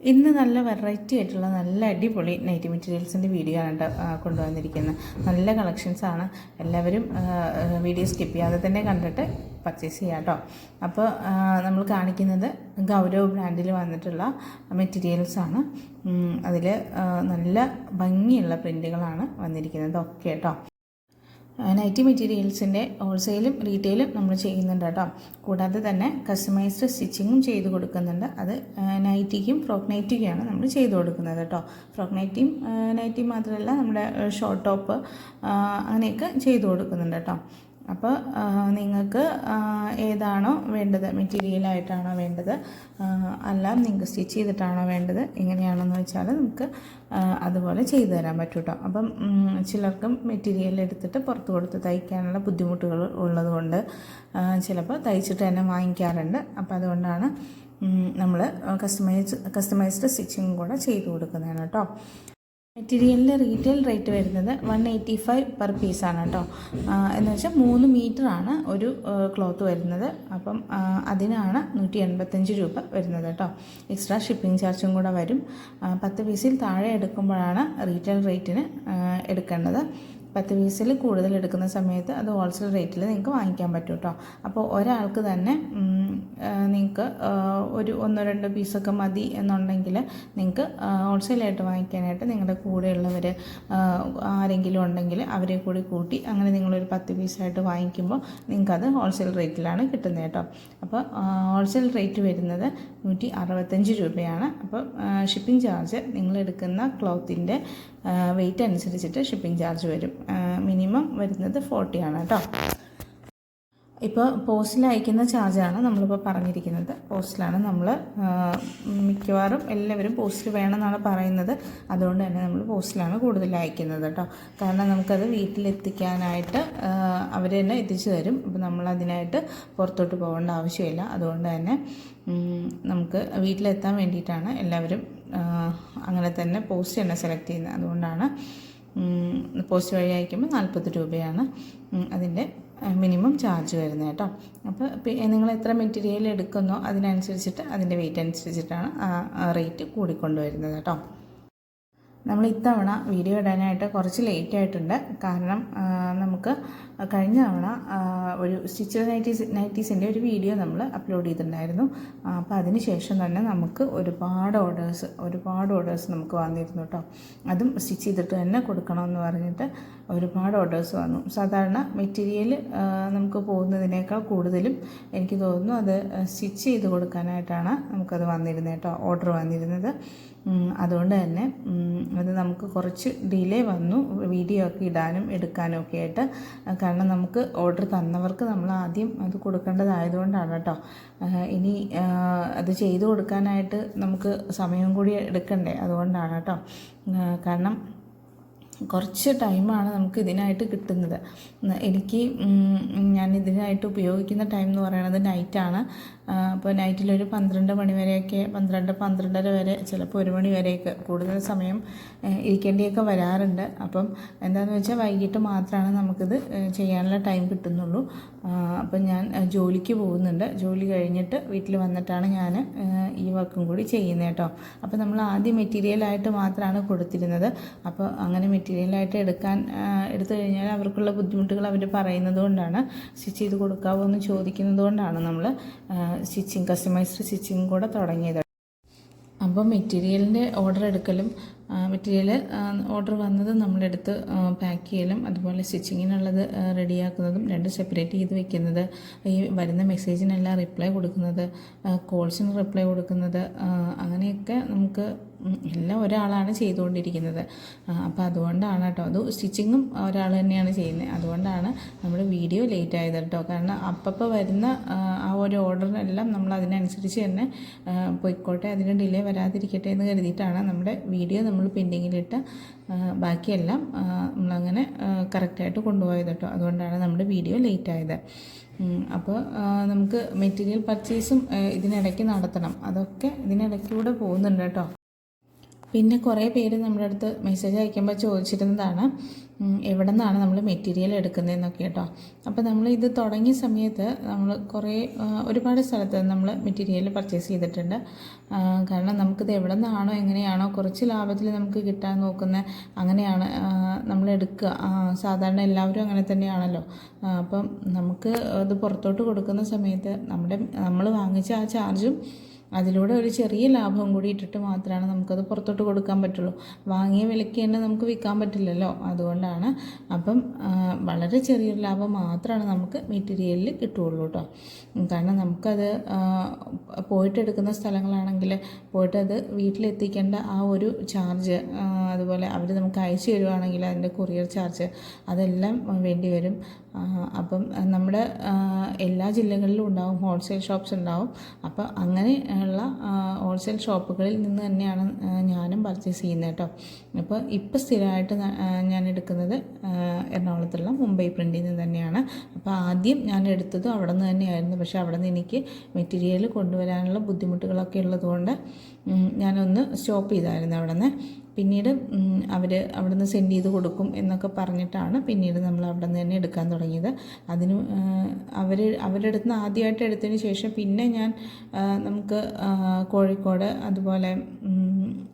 ഇന്ന് നല്ല വെറൈറ്റി ആയിട്ടുള്ള നല്ല അടിപൊളി നൈറ്റി മെറ്റീരിയൽസിൻ്റെ വീഡിയോ ആണ് കൊണ്ടുവന്നിരിക്കുന്നത്. നല്ല കളക്ഷൻസാണ്. എല്ലാവരും വീഡിയോ സ്കിപ്പ് ചെയ്യാതെ തന്നെ കണ്ടിട്ട് പർച്ചേസ് ചെയ്യാം കേട്ടോ. അപ്പോൾ നമ്മൾ കാണിക്കുന്നത് ഗൗരവ് ബ്രാൻഡിൽ വന്നിട്ടുള്ള മെറ്റീരിയൽസാണ്. അതിൽ നല്ല ഭംഗിയുള്ള പ്രിൻറ്റുകളാണ് വന്നിരിക്കുന്നത് ഒക്കെ കേട്ടോ. നൈറ്റി മെറ്റീരിയൽസിൻ്റെ ഹോൾസെയിലും റീറ്റെയിലും നമ്മൾ ചെയ്യുന്നുണ്ട് കേട്ടോ. കൂടാതെ തന്നെ കസ്റ്റമൈസ്ഡ് സ്റ്റിച്ചിങ്ങും ചെയ്ത് കൊടുക്കുന്നുണ്ട്. അത് നൈറ്റിക്കും ഫ്രോക്ക് നൈറ്റിക്കുമാണ് നമ്മൾ ചെയ്ത് കൊടുക്കുന്നത് കേട്ടോ. ഫ്രോക്ക് നൈറ്റിയും നൈറ്റിയും മാത്രമല്ല, നമ്മുടെ ഷോർട്ട് ടോപ്പ് അങ്ങനെയൊക്കെ ചെയ്ത് കൊടുക്കുന്നുണ്ട് കേട്ടോ. അപ്പോൾ നിങ്ങൾക്ക് ഏതാണോ വേണ്ടത്, മെറ്റീരിയലായിട്ടാണോ വേണ്ടത്, അല്ല നിങ്ങൾക്ക് സ്റ്റിച്ച് ചെയ്തിട്ടാണോ വേണ്ടത്, എങ്ങനെയാണെന്ന് വെച്ചാൽ നമുക്ക് അതുപോലെ ചെയ്തു തരാൻ പറ്റും കേട്ടോ. അപ്പം ചിലർക്കും മെറ്റീരിയൽ എടുത്തിട്ട് പുറത്ത് കൊടുത്ത് തയ്ക്കാനുള്ള ബുദ്ധിമുട്ടുകൾ ഉള്ളതുകൊണ്ട് ചിലപ്പോൾ തയ്ച്ചിട്ട് തന്നെ വാങ്ങിക്കാറുണ്ട്. അപ്പോൾ അതുകൊണ്ടാണ് നമ്മൾ കസ്റ്റമൈസ്ഡ് സ്റ്റിച്ചിങ് കൂടെ ചെയ്ത് കൊടുക്കുന്നതാണ് കേട്ടോ. മെറ്റീരിയലിൻ്റെ റീറ്റെയിൽ റേറ്റ് വരുന്നത് 185 പെർ പീസാണ് കേട്ടോ. എന്ന് വെച്ചാൽ 3 മീറ്ററാണ് ഒരു ക്ലോത്ത് വരുന്നത്. അപ്പം അതിനാണ് 185 രൂപ വരുന്നത് കേട്ടോ. എക്സ്ട്രാ ഷിപ്പിംഗ് ചാർജും കൂടെ വരും. 10 പീസിൽ താഴെ എടുക്കുമ്പോഴാണ് റീറ്റെയിൽ റേറ്റിന് എടുക്കേണ്ടത്. 10 പീസിൽ കൂടുതൽ എടുക്കുന്ന സമയത്ത് അത് ഹോൾസെയിൽ റേറ്റിൽ നിങ്ങൾക്ക് വാങ്ങിക്കാൻ പറ്റും കേട്ടോ. അപ്പോൾ ഒരാൾക്ക് തന്നെ നിങ്ങൾക്ക് ഒരു 1-2 പീസൊക്കെ മതി എന്നുണ്ടെങ്കിൽ നിങ്ങൾക്ക് ഹോൾസെയിലായിട്ട് വാങ്ങിക്കാനായിട്ട് നിങ്ങളുടെ കൂടെയുള്ളവർ ആരെങ്കിലും ഉണ്ടെങ്കിൽ അവരെ കൂടി കൂട്ടി അങ്ങനെ നിങ്ങളൊരു 10 പീസായിട്ട് വാങ്ങിക്കുമ്പോൾ നിങ്ങൾക്കത് ഹോൾസെയിൽ റേറ്റിലാണ് കിട്ടുന്നത് കേട്ടോ. അപ്പോൾ ഹോൾസെയിൽ റേറ്റ് വരുന്നത് 165 രൂപയാണ്. അപ്പോൾ ഷിപ്പിംഗ് ചാർജ് നിങ്ങളെടുക്കുന്ന ക്ലോത്തിൻ്റെ വെയിറ്റ് അനുസരിച്ചിട്ട് ഷിപ്പിംഗ് ചാർജ് വരും. മിനിമം വരുന്നത് 40 ആണ് കേട്ടോ. ഇപ്പോൾ പോസ്റ്റിൽ അയക്കുന്ന ചാർജാണ് നമ്മളിപ്പോൾ പറഞ്ഞിരിക്കുന്നത്. പോസ്റ്റിലാണ് നമ്മൾ മിക്കവാറും എല്ലാവരും പോസ്റ്റിൽ വേണമെന്നാണ് പറയുന്നത്. അതുകൊണ്ട് തന്നെ നമ്മൾ പോസ്റ്റിലാണ് കൂടുതൽ അയക്കുന്നത് കേട്ടോ. കാരണം നമുക്കത് വീട്ടിലെത്തിക്കാനായിട്ട് അവർ തന്നെ എത്തിച്ചു തരും. അപ്പോൾ നമ്മളതിനായിട്ട് പുറത്തോട്ട് പോകേണ്ട ആവശ്യമില്ല. അതുകൊണ്ട് തന്നെ നമുക്ക് വീട്ടിലെത്താൻ വേണ്ടിയിട്ടാണ് എല്ലാവരും അങ്ങനെ തന്നെ പോസ്റ്റ് തന്നെ സെലക്ട് ചെയ്യുന്നത്. അതുകൊണ്ടാണ് പോസ്റ്റ് വഴി അയക്കുമ്പോൾ 40 രൂപയാണ് അതിൻ്റെ മിനിമം ചാർജ് വരുന്നത് കേട്ടോ. അപ്പോൾ നിങ്ങൾ എത്ര മെറ്റീരിയൽ എടുക്കുന്നോ അതിനനുസരിച്ചിട്ട് അതിൻ്റെ വെയിറ്റ് അനുസരിച്ചിട്ടാണ് റേറ്റ് കൂടിക്കൊണ്ടുവരുന്നത് കേട്ടോ. നമ്മൾ ഇത്തവണ വീഡിയോ ഇടാനായിട്ട് കുറച്ച് ലേറ്റ് ആയിട്ടുണ്ട്. കാരണം നമുക്ക് കഴിഞ്ഞ തവണ ഒരു സ്റ്റിച്ചഡ് നൈറ്റീസിൻ്റെ ഒരു വീഡിയോ നമ്മൾ അപ്ലോഡ് ചെയ്തിട്ടുണ്ടായിരുന്നു. അപ്പോൾ അതിന് ശേഷം തന്നെ നമുക്ക് ഒരുപാട് ഓർഡേഴ്സ് നമുക്ക് വന്നിരുന്നു കേട്ടോ. അതും സ്റ്റിച്ച് ചെയ്തിട്ട് തന്നെ കൊടുക്കണമെന്ന് പറഞ്ഞിട്ട് ഒരുപാട് ഓർഡേഴ്സ് വന്നു. സാധാരണ മെറ്റീരിയൽ നമുക്ക് പോകുന്നതിനേക്കാൾ കൂടുതലും എനിക്ക് തോന്നുന്നു അത് സ്റ്റിച്ച് ചെയ്ത് കൊടുക്കാനായിട്ടാണ് നമുക്കത് വന്നിരുന്നത് കേട്ടോ, ഓർഡർ വന്നിരുന്നത്. അതുകൊണ്ട് തന്നെ അത് നമുക്ക് കുറച്ച് ഡിലേ വന്നു വീഡിയോ ഒക്കെ ഇടാനും എടുക്കാനും ഒക്കെ ആയിട്ട്. കാരണം നമുക്ക് ഓർഡർ തന്നവർക്ക് നമ്മൾ ആദ്യം അത് കൊടുക്കേണ്ടതായതുകൊണ്ടാണ് കേട്ടോ. ഇനി അത് ചെയ്തു കൊടുക്കാനായിട്ട് നമുക്ക് സമയം കൂടി എടുക്കണ്ടേ, അതുകൊണ്ടാണ് കേട്ടോ. കാരണം കുറച്ച് ടൈമാണ് നമുക്ക് ഇതിനായിട്ട് കിട്ടുന്നത്. ഞാൻ ഇതിനായിട്ട് ഉപയോഗിക്കുന്ന ടൈം എന്ന് പറയുന്നത് നൈറ്റാണ്. അപ്പോൾ നൈറ്റിലൊരു 12 മണി വരെയൊക്കെ 12-12:30 വരെ, ചിലപ്പോൾ 1 മണി വരെയൊക്കെ കൂടുതൽ സമയം ഇരിക്കേണ്ടിയൊക്കെ വരാറുണ്ട്. അപ്പം എന്താണെന്ന് വെച്ചാൽ വൈകിട്ട് മാത്രമാണ് നമുക്കിത് ചെയ്യാനുള്ള ടൈം കിട്ടുന്നുള്ളൂ. അപ്പം ഞാൻ ജോലിക്ക് പോകുന്നുണ്ട്. ജോലി കഴിഞ്ഞിട്ട് വീട്ടിൽ വന്നിട്ടാണ് ഞാൻ ഈ വർക്കും കൂടി ചെയ്യുന്നത് കേട്ടോ. അപ്പോൾ നമ്മൾ ആദ്യം മെറ്റീരിയലായിട്ട് മാത്രമാണ് കൊടുത്തിരുന്നത്. അപ്പോൾ അങ്ങനെ മെറ്റീരിയലായിട്ട് എടുത്തു കഴിഞ്ഞാൽ അവർക്കുള്ള ബുദ്ധിമുട്ടുകൾ അവർ പറയുന്നത് കൊണ്ടാണ്, സ്റ്റിച്ച് ചെയ്ത് കൊടുക്കാവോ എന്ന് ചോദിക്കുന്നത് കൊണ്ടാണ് നമ്മൾ കസ്റ്റമൈസ്ഡ് സ്റ്റിച്ചിങ് കൂടെ തുടങ്ങിയത്. അപ്പോൾ മെറ്റീരിയലിൻ്റെ ഓർഡർ എടുക്കലും മെറ്റീരിയൽ ഓർഡർ വന്നത് നമ്മളെടുത്ത് പാക്ക് ചെയ്യലും അതുപോലെ സ്റ്റിച്ചിങ്ങിനുള്ളത് റെഡിയാക്കുന്നതും രണ്ടും സെപ്പറേറ്റ് ചെയ്ത് വെക്കുന്നത്, ഈ വരുന്ന മെസ്സേജിനെല്ലാം റിപ്ലൈ കൊടുക്കുന്നത്, കോൾസിന് റിപ്ലൈ കൊടുക്കുന്നത്, അങ്ങനെയൊക്കെ നമുക്ക് എല്ലാം ഒരാളാണ് ചെയ്തുകൊണ്ടിരിക്കുന്നത്. അപ്പോൾ അതുകൊണ്ടാണ് കേട്ടോ, അത് സ്റ്റിച്ചിങ്ങും ഒരാൾ തന്നെയാണ് ചെയ്യുന്നത്. അതുകൊണ്ടാണ് നമ്മൾ വീഡിയോ ലേറ്റ് ആയത് കേട്ടോ. കാരണം അപ്പോൾ വരുന്ന ആ ഒരു ഓർഡറിനെല്ലാം നമ്മൾ അതിനനുസരിച്ച് തന്നെ പോയിക്കോട്ടെ, അതിന് ഡിലേ വരാതിരിക്കട്ടെ എന്ന് കരുതിയിട്ടാണ് നമ്മുടെ വീഡിയോ നമ്മൾ പെൻഡിങ്ങിലിട്ട് ബാക്കിയെല്ലാം നമ്മളങ്ങനെ കറക്റ്റായിട്ട് കൊണ്ടുപോയത് കേട്ടോ. അതുകൊണ്ടാണ് നമ്മുടെ വീഡിയോ ലേറ്റ് ആയത്. അപ്പോൾ നമുക്ക് മെറ്റീരിയൽ പർച്ചേസും ഇതിനിടയ്ക്ക് നടത്തണം. അതൊക്കെ ഇതിനിടയ്ക്കൂടെ പോകുന്നുണ്ട് കേട്ടോ. പിന്നെ കുറേ പേര് നമ്മുടെ അടുത്ത് മെസ്സേജ് അയക്കുമ്പോൾ ചോദിച്ചിരുന്നതാണ് എവിടെ നിന്നാണ് നമ്മൾ മെറ്റീരിയൽ എടുക്കുന്നതെന്നൊക്കെ കേട്ടോ. അപ്പോൾ നമ്മൾ ഇത് തുടങ്ങിയ സമയത്ത് നമ്മൾ ഒരുപാട് സ്ഥലത്ത് നമ്മൾ മെറ്റീരിയൽ പർച്ചേസ് ചെയ്തിട്ടുണ്ട്. കാരണം നമുക്കിത് എവിടെ നിന്നാണോ എങ്ങനെയാണോ കുറച്ച് ലാഭത്തിൽ നമുക്ക് കിട്ടാൻ നോക്കുന്നത് അങ്ങനെയാണ് നമ്മൾ എടുക്കുക. സാധാരണ എല്ലാവരും അങ്ങനെ തന്നെയാണല്ലോ. അപ്പം നമുക്ക് ഇത് പുറത്തോട്ട് കൊടുക്കുന്ന സമയത്ത് നമ്മൾ വാങ്ങിച്ച ആ ചാർജും അതിലൂടെ ഒരു ചെറിയ ലാഭം കൂടി ഇട്ടിട്ട് മാത്രമാണ് നമുക്കത് പുറത്തോട്ട് കൊടുക്കാൻ പറ്റുള്ളൂ. വാങ്ങിയ വിലയ്ക്ക് തന്നെ നമുക്ക് വിൽക്കാൻ പറ്റില്ലല്ലോ. അതുകൊണ്ടാണ്. അപ്പം വളരെ ചെറിയൊരു ലാഭം മാത്രമാണ് നമുക്ക് മെറ്റീരിയലിൽ കിട്ടുകയുള്ളൂ കേട്ടോ. കാരണം നമുക്കത് പോയിട്ടെടുക്കുന്ന സ്ഥലങ്ങളാണെങ്കിൽ പോയിട്ടത് വീട്ടിലെത്തിക്കേണ്ട ആ ഒരു ചാർജ്, അതുപോലെ അവർ നമുക്ക് അയച്ചു തരുവാണെങ്കിൽ അതിൻ്റെ കൊറിയർ ചാർജ് അതെല്ലാം വേണ്ടി വരും. അപ്പം നമ്മുടെ എല്ലാ ജില്ലകളിലും ഉണ്ടാവും ഹോൾസെയിൽ ഷോപ്സ് ഉണ്ടാവും. അപ്പോൾ അങ്ങനെ ഉള്ള ഹോൾസെയിൽ ഷോപ്പുകളിൽ നിന്ന് തന്നെയാണ് ഞാനും പർച്ചേസ് ചെയ്യുന്നത് കേട്ടോ. ഇപ്പോൾ സ്ഥിരമായിട്ട് ഞാൻ എടുക്കുന്നത് എറണാകുളത്തുള്ള മുംബൈ പ്രിൻറ്റിൽ നിന്ന് തന്നെയാണ്. അപ്പോൾ ആദ്യം ഞാൻ എടുത്തതും അവിടെ നിന്ന് തന്നെയായിരുന്നു. പക്ഷേ അവിടെ നിന്ന് എനിക്ക് മെറ്റീരിയൽ കൊണ്ടുവരാനുള്ള ബുദ്ധിമുട്ടുകളൊക്കെ ഉള്ളതുകൊണ്ട് ഞാനൊന്ന് സ്റ്റോപ്പ് ചെയ്തായിരുന്നു അവിടെ നിന്ന്. പിന്നീട് അവിടെ നിന്ന് സെൻഡ് ചെയ്ത് കൊടുക്കും എന്നൊക്കെ പറഞ്ഞിട്ടാണ് പിന്നീട് നമ്മൾ അവിടെ നിന്ന് തന്നെ എടുക്കാൻ തുടങ്ങിയത്. അവരുടെ അടുത്ത് നിന്ന് ആദ്യമായിട്ട് എടുത്തതിന് ശേഷം പിന്നെ ഞാൻ നമുക്ക് കോഴിക്കോട്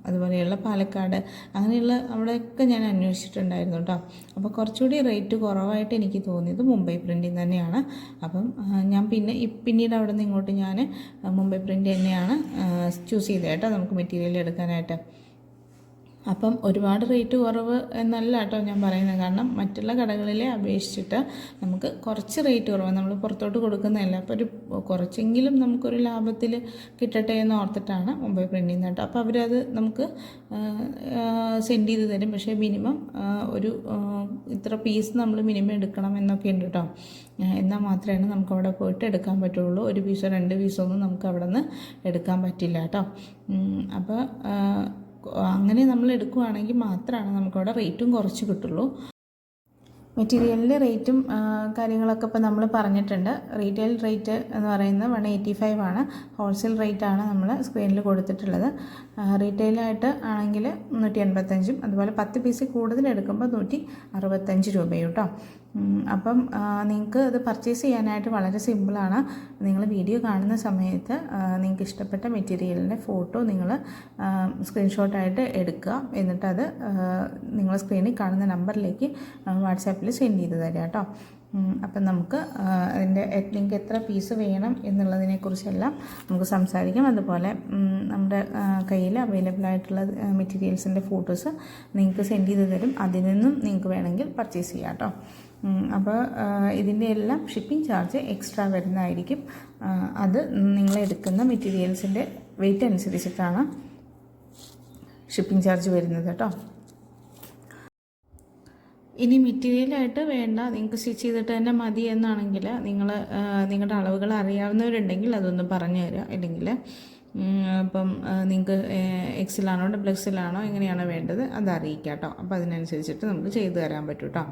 അതുപോലെയുള്ള പാലക്കാട് അങ്ങനെയുള്ള അവിടെയൊക്കെ ഞാൻ അന്വേഷിച്ചിട്ടുണ്ടായിരുന്നു കേട്ടോ. അപ്പോൾ കുറച്ചുകൂടി റേറ്റ് കുറവായിട്ട് എനിക്ക് തോന്നിയത് മുംബൈ പ്രിൻറ്റിൽ തന്നെയാണ്. അപ്പം ഞാൻ പിന്നീട് അവിടെ നിന്ന് ഇങ്ങോട്ട് ഞാൻ മുംബൈ പ്രിൻറ്റ് തന്നെയാണ് ചൂസ് ചെയ്തത് കേട്ടോ നമുക്ക് മെറ്റീരിയൽ എടുക്കാനായിട്ട്. അപ്പം ഒരുപാട് റേറ്റ് കുറവ് എന്നല്ല കേട്ടോ ഞാൻ പറയുന്നത്. കാരണം മറ്റുള്ള കടകളിലെ അപേക്ഷിച്ചിട്ട് നമുക്ക് കുറച്ച് റേറ്റ് കുറവ്, നമ്മൾ പുറത്തോട്ട് കൊടുക്കുന്നതല്ല. അപ്പോൾ കുറച്ചെങ്കിലും നമുക്കൊരു ലാഭത്തിൽ കിട്ടട്ടെ എന്ന് ഓർത്തിട്ടാണ് മുംബൈ പ്രിൻറ്റിൽ നിന്ന് കേട്ടോ. അപ്പോൾ അവരത് നമുക്ക് സെൻഡ് ചെയ്ത് തരും. പക്ഷേ മിനിമം ഇത്ര പീസ് നമ്മൾ മിനിമം എടുക്കണം എന്നൊക്കെ ഉണ്ട് കേട്ടോ. എന്നാൽ മാത്രമേ നമുക്ക് അവിടെ പോയിട്ട് എടുക്കാൻ പറ്റുള്ളൂ. 1 പീസോ 2 പീസോ ഒന്നും നമുക്ക് അവിടെ നിന്ന് എടുക്കാൻ പറ്റില്ല കേട്ടോ. അപ്പോൾ അങ്ങനെ നമ്മൾ എടുക്കുകയാണെങ്കിൽ മാത്രമാണ് നമുക്കവിടെ റേറ്റും കുറച്ച് കിട്ടുള്ളൂ. മെറ്റീരിയലിൻ്റെ റേറ്റും കാര്യങ്ങളൊക്കെ ഇപ്പോൾ നമ്മൾ പറഞ്ഞിട്ടുണ്ട്. റീറ്റെയിൽ റേറ്റ് എന്ന് പറയുന്നത് 185 ആണ്. ഹോൾസെയിൽ റേറ്റാണ് നമ്മൾ സ്ക്രീനിൽ കൊടുത്തിട്ടുള്ളത്. റീറ്റെയിലായിട്ട് ആണെങ്കിൽ 185, അതുപോലെ 10 പീസ് കൂടുതൽ എടുക്കുമ്പോൾ 165 രൂപയും കേട്ടോ. അപ്പം നിങ്ങൾക്ക് ഇത് പർച്ചേസ് ചെയ്യാനായിട്ട് വളരെ സിമ്പിളാണ്. നിങ്ങൾ വീഡിയോ കാണുന്ന സമയത്ത് നിങ്ങൾക്ക് ഇഷ്ടപ്പെട്ട മെറ്റീരിയലിൻ്റെ ഫോട്ടോ നിങ്ങൾ സ്ക്രീൻഷോട്ടായിട്ട് എടുക്കുക. എന്നിട്ടത് നിങ്ങൾ സ്ക്രീനിൽ കാണുന്ന നമ്പറിലേക്ക് വാട്സാപ്പിൽ സെൻഡ് ചെയ്ത് തരാം കേട്ടോ. അപ്പം നമുക്ക് അതിൻ്റെ നിങ്ങൾക്ക് എത്ര പീസ് വേണം എന്നുള്ളതിനെക്കുറിച്ചെല്ലാം നമുക്ക് സംസാരിക്കാം. അതുപോലെ നമ്മുടെ കയ്യിൽ അവൈലബിൾ ആയിട്ടുള്ള മെറ്റീരിയൽസിൻ്റെ ഫോട്ടോസ് നിങ്ങൾക്ക് സെൻഡ് ചെയ്ത് തരും. അതിൽ നിന്നും നിങ്ങൾക്ക് വേണമെങ്കിൽ പർച്ചേസ് ചെയ്യാം കേട്ടോ. അപ്പോൾ ഇതിൻ്റെ എല്ലാം ഷിപ്പിംഗ് ചാർജ് എക്സ്ട്രാ വരുന്നതായിരിക്കും. അത് നിങ്ങളെടുക്കുന്ന മെറ്റീരിയൽസിൻ്റെ വെയിറ്റ് അനുസരിച്ചിട്ടാണ് ഷിപ്പിംഗ് ചാർജ് വരുന്നത് കേട്ടോ. ഇനി മെറ്റീരിയലായിട്ട് വേണ്ട, നിങ്ങൾക്ക് സ്റ്റിച്ച് ചെയ്തിട്ട് തന്നെ മതി എന്നാണെങ്കിൽ നിങ്ങളുടെ അളവുകൾ അറിയാവുന്നവരുണ്ടെങ്കിൽ അതൊന്ന് പറഞ്ഞു തരിക. ഇല്ലെങ്കിൽ അപ്പം നിങ്ങൾക്ക് എക്സിലാണോ ഡബിൾ എക്സിലാണോ എങ്ങനെയാണോ വേണ്ടത് അത് അറിയിക്കാം കേട്ടോ. അപ്പോൾ അതിനനുസരിച്ചിട്ട് നമുക്ക് ചെയ്തു തരാൻ പറ്റും കേട്ടോ.